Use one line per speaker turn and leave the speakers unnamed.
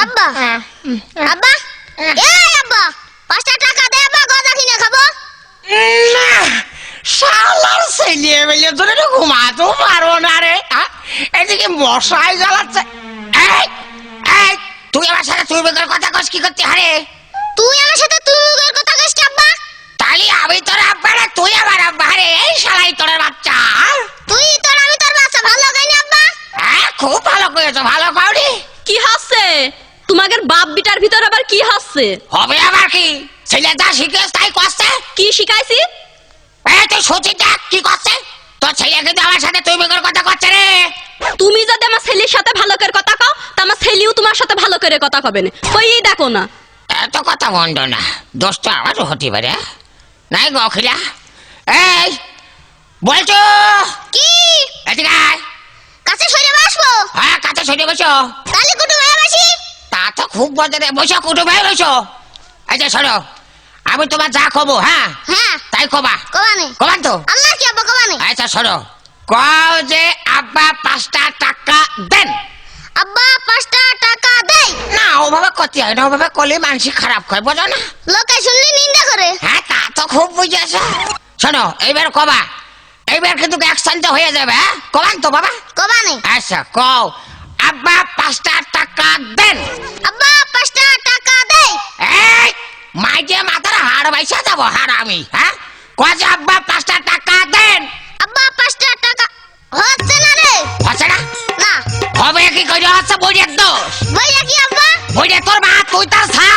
আব্বা আব্বা এই আব্বা 5টা টাকা দে আব্বা গজা কিনে খাবো
না শালার ছেলে বেলে ধরে ঘুমাতেও পারবো না রে এদিকে মশাই জ্বালাচ্ছে এই এই তুই আমার সাথে তুই বেকার কথা কস কি করতে হারে
তুই আমার সাথে তুই মুখের কথা কইছিস আব্বা
তালি আমি তোর আব্বা না তুই আমার আব্বা রে এই শালাই তোর বাচ্চা
তুই তোর আমি তোর বাচ্চা ভালো গাইনি আব্বা
খুব ভালো করেছো ভালো কাউরি
কি হচ্ছে তোমাদের বাপ বিটার ভিতর আবার কি হচ্ছে
হবে আবার কি ছেলে যা শিখেছ তাই করছে
কি শিখাইছি
এই তুই সত্যি দেখ কি করছে তোর ছেলে কিন্তু আমার সাথে তুই বেকার কথা করছে রে
তুমি যদি আমার ছেলের সাথে ভালো করে কথা কও তা আমার ছেলেও তোমার সাথে ভালো করে কথা কবে না কই দেখো না
এত কথা বন্ধ না দোষ তো আমারও হতে পারে নাই গো অখিলা এই বলছো
কি
এদিকে আয়
কাছে সরে বসবো
হ্যাঁ কাছে সরে বসো
তাহলে কুটু ভাই বসি
তা তো খুব মজা রে বসো কুটু ভাই বসো এই যে শোনো আমি তোমার যা খবো হ্যাঁ
হ্যাঁ
তাই খবা
কোবানে
কবান তো
আল্লাহ কি আব্বা কোবানে
আচ্ছা শোনো কও যে আব্বা 5টা টাকা দেন
আব্বা 5টা টাকা দেই
না ওভাবে করতে হয় না ওভাবে করলে মানসি খারাপ হয় বোঝো না
লোকে শুনলে নিন্দা করে
হ্যাঁ তা তো খুব বুঝেছ শোনো এইবার কবা এইবার কিন্তু একসাথে হয়ে যাবে হ্যাঁ কবান তো বাবা
কোবানে
আচ্ছা কও আব্বা 5টা টাকা দেন
আব্বা 5টা টাকা দেই
এই মাইজে মাথার হাড় বাইসা যাবো হাড় আমি হ্যাঁ কয়ে আব্বা 5টা টাকা দেন
আব্বা 5টা টাকা হচ্ছে না রে
হচ্ছে না
না
হবে কি করে হচ্ছে বইয়ের দোষ
বইয়া কি আব্বা
বইয়ে তোর মা তুই তার থা